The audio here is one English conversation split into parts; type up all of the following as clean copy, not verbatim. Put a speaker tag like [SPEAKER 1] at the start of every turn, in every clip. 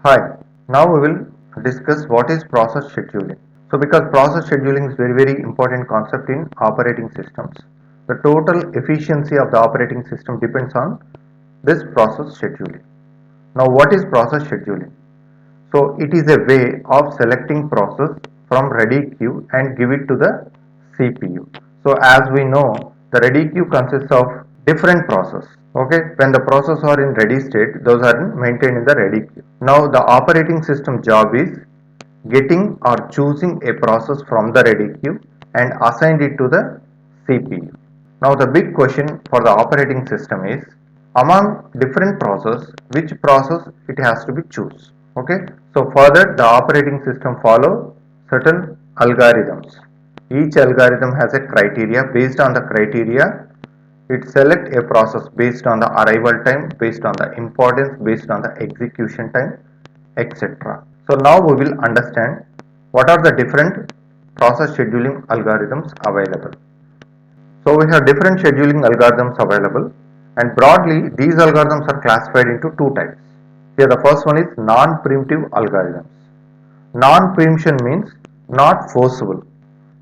[SPEAKER 1] Hi, now we will discuss what is process scheduling. So because process scheduling is very important concept in operating systems. The total efficiency of the operating system depends on this process scheduling. Now what is process scheduling? So it is a way of selecting process from ready queue and give it to the CPU. So as we know, the ready queue consists of different process. Okay, when the process are in ready state, those are maintained in the ready queue. Now the operating system job is getting or choosing a process from the ready queue and assigned it to the CPU. Now the big question for the operating system is among different process, which process it has to be choose. Okay, so further the operating system follow certain algorithms. Each algorithm has a criteria. Based on the criteria, it select a process based on the arrival time, based on the importance, based on the execution time, etc. So now we will understand what are the different process scheduling algorithms available. So we have different scheduling algorithms available, and broadly these algorithms are classified into two types. Here the first one is non-preemptive algorithms. Non-preemption means not forcible.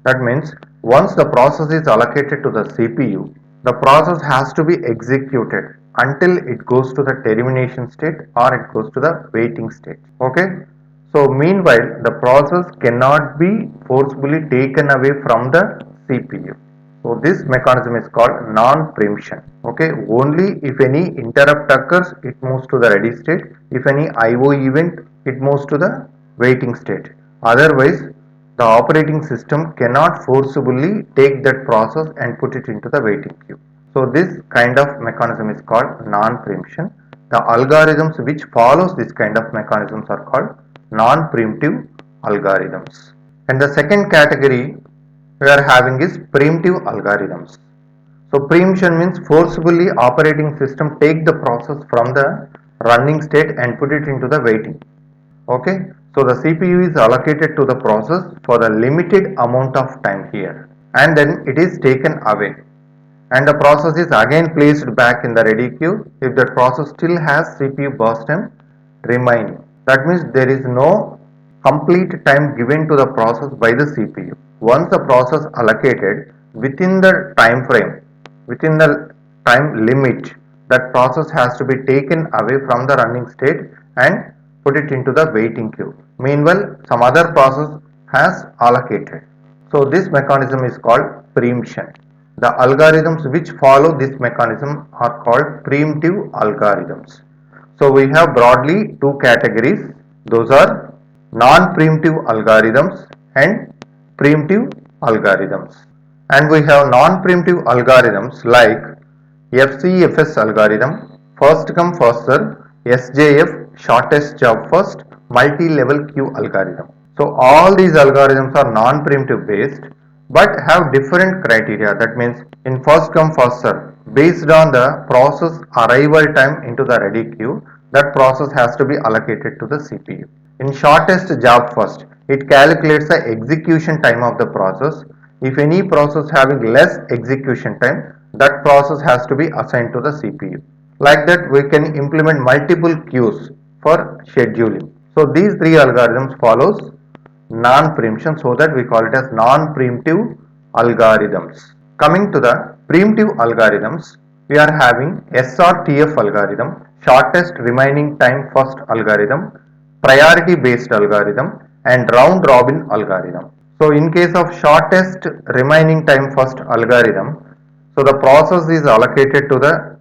[SPEAKER 1] That means once the process is allocated to the CPU, the process has to be executed until it goes to the termination state or it goes to the waiting state. Okay. So meanwhile, the process cannot be forcibly taken away from the CPU. So this mechanism is called non-preemption. Okay, only if any interrupt occurs, it moves to the ready state. If any IO event, it moves to the waiting state. Otherwise, the operating system cannot forcibly take that process and put it into the waiting queue. So this kind of mechanism is called non-preemption. The algorithms which follows this kind of mechanisms are called non-preemptive algorithms. And the second category we are having is preemptive algorithms. So preemption means forcibly operating system take the process from the running state and put it into the waiting. Okay, so the CPU is allocated to the process for the limited amount of time here, and then it is taken away, and the process is again placed back in the ready queue if that process still has CPU burst time remaining. That means there is no complete time given to the process by the CPU. Once the process allocated within the time frame, within the time limit, that process has to be taken away from the running state and put it into the waiting queue. Meanwhile, some other process has allocated. So this mechanism is called preemption. The algorithms which follow this mechanism are called preemptive algorithms. So we have broadly two categories. Those are non-preemptive algorithms and preemptive algorithms. And we have non-preemptive algorithms like FCFS algorithm, first come first serve, SJF, shortest job first, multi-level queue algorithm. So all these algorithms are non-preemptive based but have different criteria. That means in first come first serve, based on the process arrival time into the ready queue, that process has to be allocated to the CPU. In shortest job first, it calculates the execution time of the process. If any process having less execution time, that process has to be assigned to the CPU. Like that, we can implement multiple queues for scheduling. So these three algorithms follows non-preemption, so that we call it as non-preemptive algorithms. Coming to the preemptive algorithms, we are having SRTF algorithm, shortest remaining time first algorithm, priority based algorithm, and round robin algorithm. So in case of shortest remaining time first algorithm, so the process is allocated to the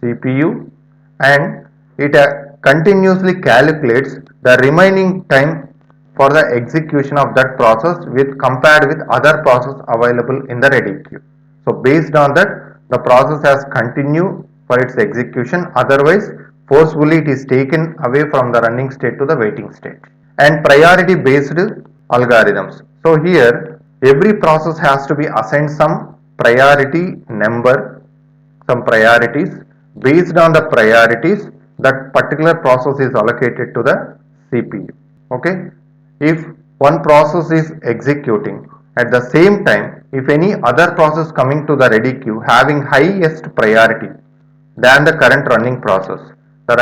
[SPEAKER 1] CPU and it continuously calculates the remaining time for the execution of that process with compared with other process available in the ready queue. So based on that, the process has continue for its execution, otherwise forcefully it is taken away from the running state to the waiting state. And priority based algorithms. So here every process has to be assigned some priority number, some priorities. Based on the priorities, that particular process is allocated to the CPU. Okay, if one process is executing at the same time, if any other process coming to the ready queue having highest priority than the current running process, the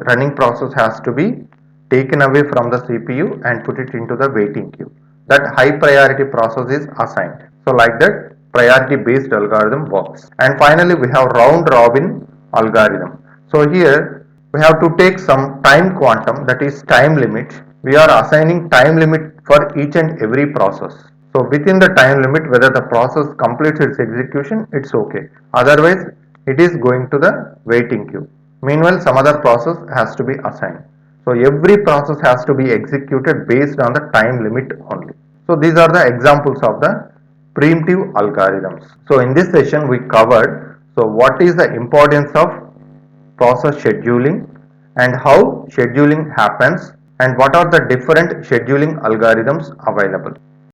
[SPEAKER 1] running process has to be taken away from the CPU and put it into the waiting queue. That high priority process is assigned. So like that priority based algorithm works. And finally we have round robin algorithm. So here we have to take some time quantum, that is time limit. We are assigning time limit for each and every process. So within the time limit, whether the process completes its execution, it's okay. Otherwise, it is going to the waiting queue. Meanwhile, some other process has to be assigned. So every process has to be executed based on the time limit only. So these are the examples of the preemptive algorithms. So in this session we covered, so what is the importance of process scheduling and how scheduling happens and what are the different scheduling algorithms available.